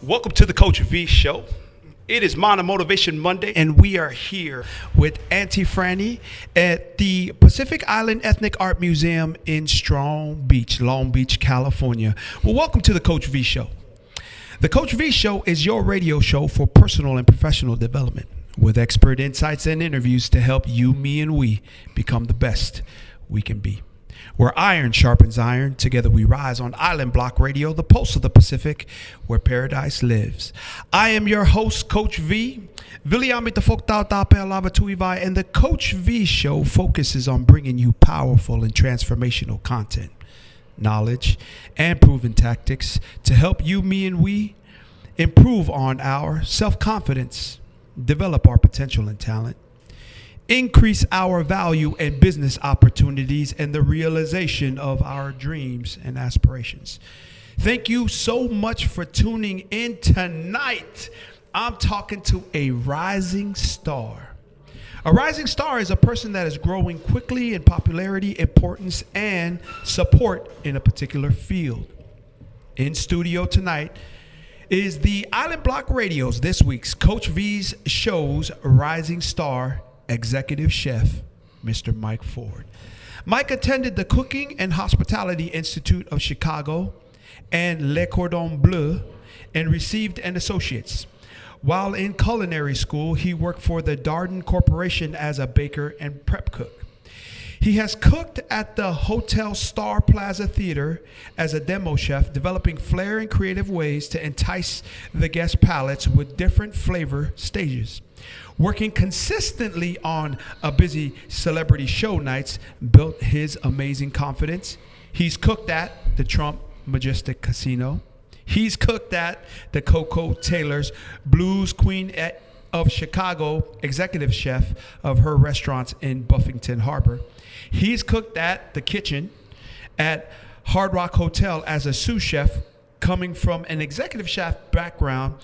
Welcome to the Coach V Show. It is Mana Motivation Monday, and we are here with Auntie Franny at the Pacific Island Ethnic Art Museum in Strong Beach, Long Beach, California. Well, welcome to the Coach V Show. The Coach V Show is your radio show for personal and professional development with expert insights and interviews to help you, me, and we become the best we can be. Where iron sharpens iron, together we rise on Island Block Radio, the pulse of the Pacific, where paradise lives. I am your host, Coach V. And the Coach V Show focuses on bringing you powerful and transformational content, knowledge, and proven tactics to help you, me, and we improve on our self-confidence, develop our potential and talent, increase our value and business opportunities, and the realization of our dreams and aspirations. Thank you so much for tuning in tonight. I'm talking to a rising star. A rising star is a person that is growing quickly in popularity, importance, and support in a particular field. In studio tonight is the Island Block Radio's this week's Coach V's show's rising star executive chef, Mr. Mike Ford. Mike attended the Cooking and Hospitality Institute of Chicago and Le Cordon Bleu and received an associate's. While in culinary school, he worked for the Darden Corporation as a baker and prep cook. He has cooked at the Hotel Star Plaza Theater as a demo chef, developing flair and creative ways to entice the guest palates with different flavor stages. Working consistently on a busy celebrity show nights built his amazing confidence. He's cooked at the Trump Majestic Casino. He's cooked at the Coco Taylor's Blues Queen of Chicago, executive chef of her restaurants in Buffington Harbor. He's cooked at the kitchen at Hard Rock Hotel as a sous chef, coming from an executive chef background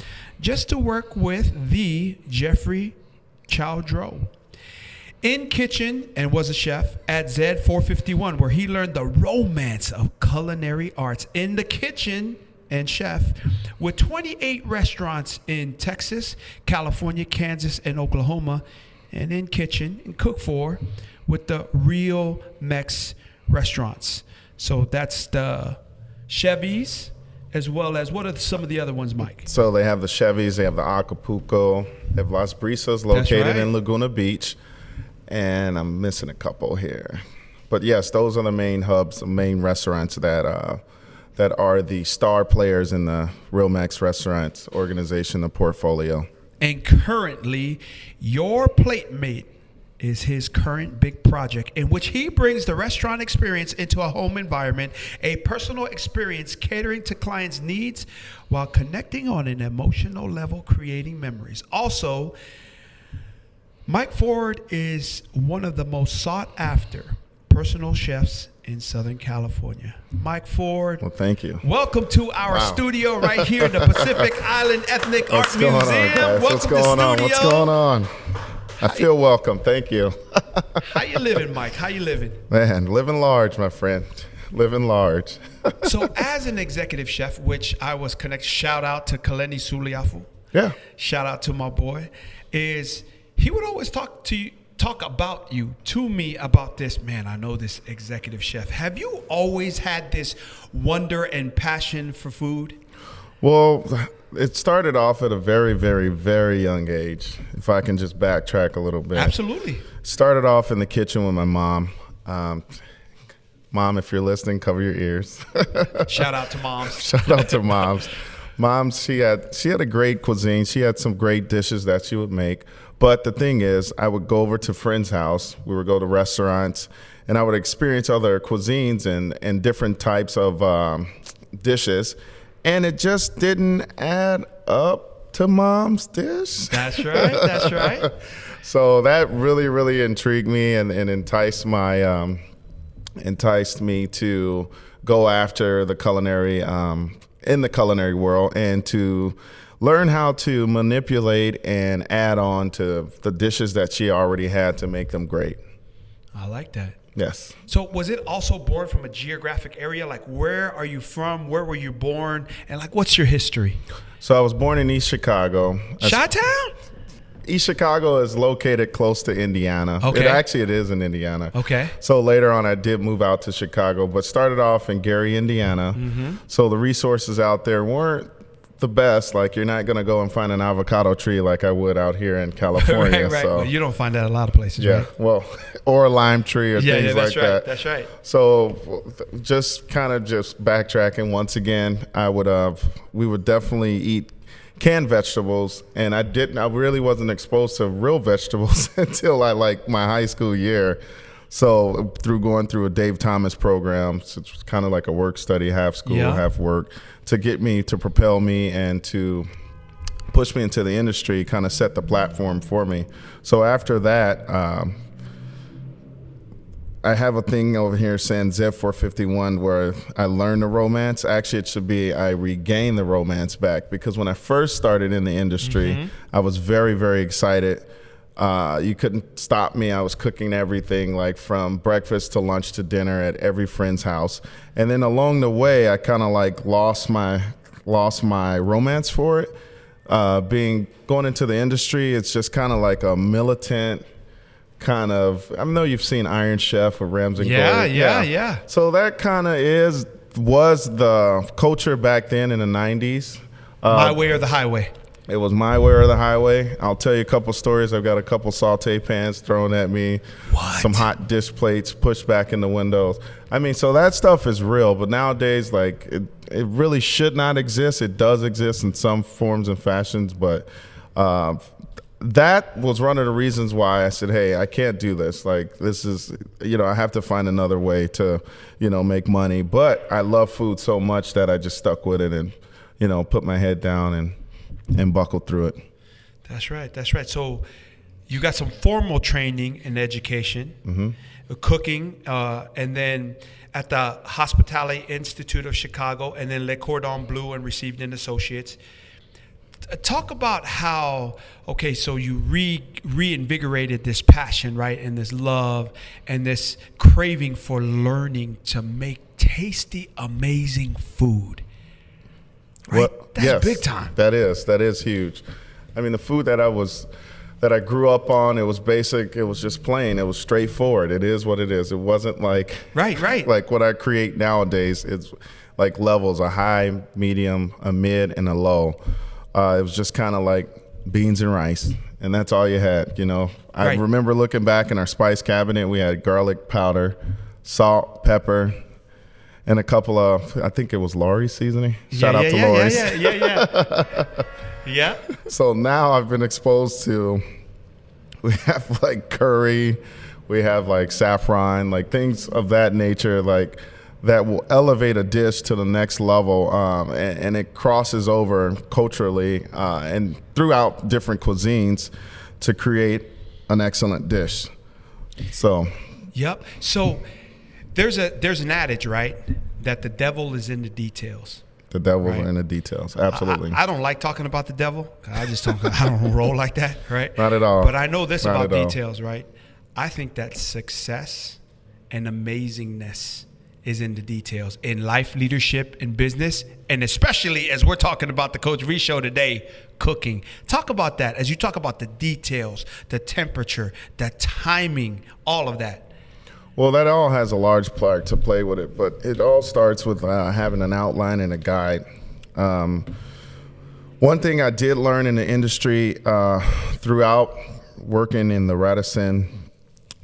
just to work with the Jeffrey Chowdreau. In kitchen and was a chef at Zed 451, where he learned the romance of culinary arts. In the kitchen and chef with 28 restaurants in Texas, California, Kansas, and Oklahoma. And in kitchen and cook for with the Real Mex restaurants. So that's the Chevy's, as well as, what are some of the other ones, Mike? So they have the Chevy's, they have the Acapulco, they have Las Brisas located in Laguna Beach, and I'm missing a couple here. But yes, those are the main hubs, the main restaurants that are the star players in the Real Mex Restaurants organization, the portfolio. And currently, your plate mate is his current big project in which he brings the restaurant experience into a home environment, a personal experience catering to clients' needs while connecting on an emotional level, creating memories. Also, Mike Ford is one of the most sought after personal chefs in Southern California. Mike Ford. Well, thank you. Welcome to our studio right here in the Pacific Island Ethnic Art Museum. Welcome What's going on? What's going on? I feel welcome. Thank you. How you living, Mike? How you living? Man, living large, my friend. Living large. So as an executive chef, which I was connected, shout out to Kaleni Suliafu. Yeah. Shout out to my boy. Is he would always talk about you to me about this, man, I know this executive chef. Have you always had this wonder and passion for food? Well, it started off at a very, very, very young age, if I can just backtrack a little bit. Absolutely. Started off in the kitchen with my mom. Mom, if you're listening, cover your ears. Shout out to moms. Shout out to moms. Moms, she had a great cuisine. She had some great dishes that she would make. But the thing is, I would go over to friends' house. We would go to restaurants, and I would experience other cuisines and different types of dishes. And it just didn't add up to Mom's dish. That's right. That's right. So that really, really intrigued me and enticed me to go after the culinary in the culinary world and to learn how to manipulate and add on to the dishes that she already had to make them great. I like that. Yes. So was it also born from a geographic area? Like, where are you from? Where were you born? And like, what's your history? So I was born in East Chicago. Chi-town? East Chicago is located close to Indiana. Okay. It is in Indiana. Okay. So later on, I did move out to Chicago, but started off in Gary, Indiana. Mm-hmm. So the resources out there weren't the best. Like, you're not going to go and find an avocado tree like I would out here in California. Right. So Well, you don't find that a lot of places, yeah, right? well, or a lime tree or Yeah, things that's like right. that. That's right. So just kind of just backtracking once again, we would definitely eat canned vegetables, and I really wasn't exposed to real vegetables until my high school year. So through going through a Dave Thomas program, so it's kind of like a work study, half school, half work, to propel me and to push me into the industry, kind of set the platform for me. So after that, I have a thing over here saying ZEV 451 where I learned the romance. Actually, it should be I regained the romance back, because when I first started in the industry, I was very, very excited. You couldn't stop me. I was cooking everything, like from breakfast to lunch to dinner at every friend's house. And then along the way, I kind of like lost my romance for it. Going into the industry, it's just kind of like a militant kind of, I know you've seen Iron Chef with Ramsay Gold. Yeah. So that kind of was the culture back then in the 90s. My way or the highway. It was my way or the highway. I'll tell you a couple stories. I've got a couple saute pans thrown at me. What? Some hot dish plates pushed back in the windows. I mean, so that stuff is real, but nowadays, like, it really should not exist. It does exist in some forms and fashions, but that was one of the reasons why I said, hey, I can't do this. Like, this is, I have to find another way to, make money. But I love food so much that I just stuck with it and, put my head down and buckled through it. That's right. So you got some formal training in education, cooking, and then at the Hospitality Institute of Chicago, and then Le Cordon Bleu, and received an associate's. Talk about how, so you reinvigorated this passion, right, and this love and this craving for learning to make tasty, amazing food. Right? Well, That's yes, big time. That is huge. I mean, the food that I grew up on, it was basic. It was just plain. It was straightforward. It is what it is. It wasn't like right. like what I create nowadays. It's like levels: a high, medium, a mid, and a low. It was just kind of like beans and rice, and that's all you had. I remember looking back in our spice cabinet, we had garlic powder, salt, pepper, and a couple of, I think it was Lori's seasoning. Shout out to Lori's. Yeah. So now I've been exposed to, we have like curry, we have like saffron, like things of that nature, like that will elevate a dish to the next level, and it crosses over culturally and throughout different cuisines to create an excellent dish. So. Yep. So there's an adage, right, that the devil is in the details. The devil in the details. Absolutely. I don't like talking about the devil. I don't roll like that, right? Not at all. But I know this Not about at all. details, right? I think that success and amazingness is in the details in life, leadership, and business, and especially as we're talking about the Coach V Show today, cooking. Talk about that as you talk about the details, the temperature, the timing, all of that. Well, that all has a large part to play with it, but it all starts with having an outline and a guide. One thing I did learn in the industry throughout working in the Radisson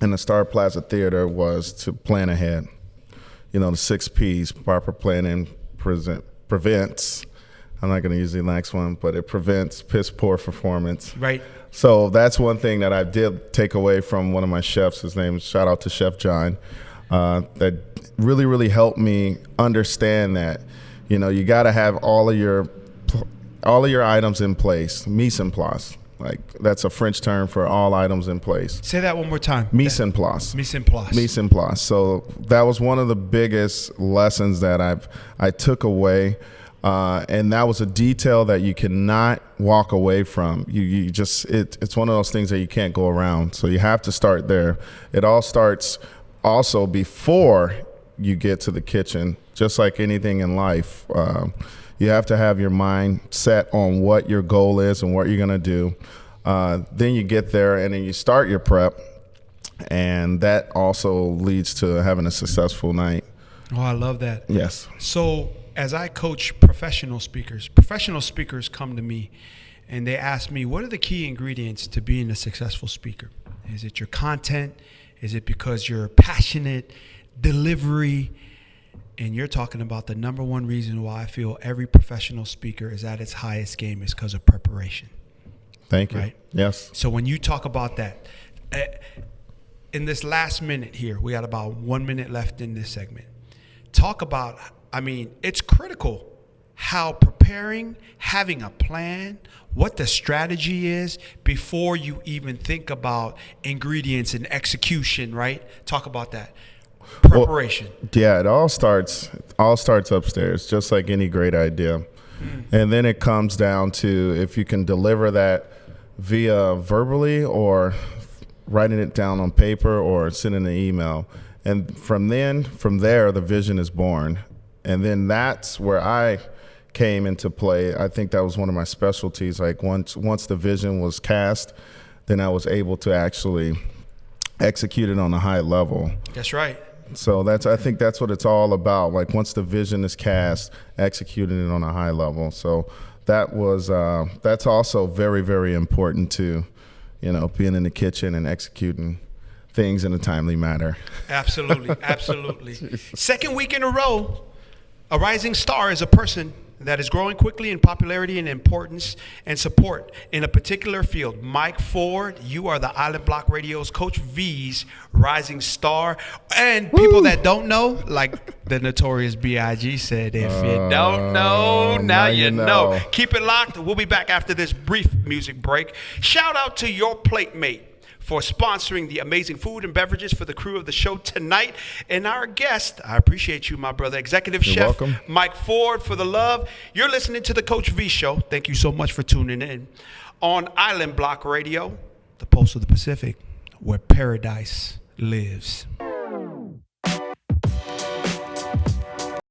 and the Star Plaza Theater was to plan ahead. The 6 P's, proper planning prevents, I'm not going to use the next one, but it prevents piss poor performance. Right. So that's one thing that I did take away from one of my chefs. His name is, shout out to Chef John, that really, really helped me understand that, you got to have all of your items in place. Mise, ʻplas. Like, that's a French term for all items in place. Say that one more time. Mise, ʻplas. Mise, ʻplas. Mise, ʻplas. So that was one of the biggest lessons that I took away. And that was a detail that you cannot walk away from. It's one of those things that you can't go around. So you have to start there. It all starts also before you get to the kitchen, just like anything in life, you have to have your mind set on what your goal is and what you're going to do. Then you get there and then you start your prep, and that also leads to having a successful night. Oh, I love that. Yes. So as I coach professional speakers come to me and they ask me, what are the key ingredients to being a successful speaker? Is it your content? Is it because you're passionate? Delivery? And you're talking about the number one reason why I feel every professional speaker is at its highest game is because of preparation. Thank you. Right? Yes. So when you talk about that, in this last minute here, we got about 1 minute left in this segment. Talk about, it's critical how preparing, having a plan, what the strategy is before you even think about ingredients and execution, right? Talk about that. Preparation. Well, yeah, it all starts upstairs, just like any great idea. And then it comes down to if you can deliver that via verbally or writing it down on paper or sending an email. And from there, the vision is born. And then that's where I came into play. I think that was one of my specialties. Like once the vision was cast, then I was able to actually execute it on a high level. That's right. So I think that's what it's all about. Like once the vision is cast, executing it on a high level. So that's also very, very important to, being in the kitchen and executing things in a timely manner. Absolutely. Absolutely. Second week in a row, a rising star is a person that is growing quickly in popularity and importance and support in a particular field. Mike Ford, you are the Island Block Radio's Coach V's rising star. And people that don't know, like the notorious B.I.G. said, if you don't know, now you know. Keep it locked. We'll be back after this brief music break. Shout out to Your Plate Mate for sponsoring the amazing food and beverages for the crew of the show tonight. And our guest, I appreciate you, my brother, Executive You're Chef welcome. Mike Ford, for the love. You're listening to the Coach V Show. Thank you so much for tuning in on Island Block Radio, the Pulse of the Pacific, where paradise lives.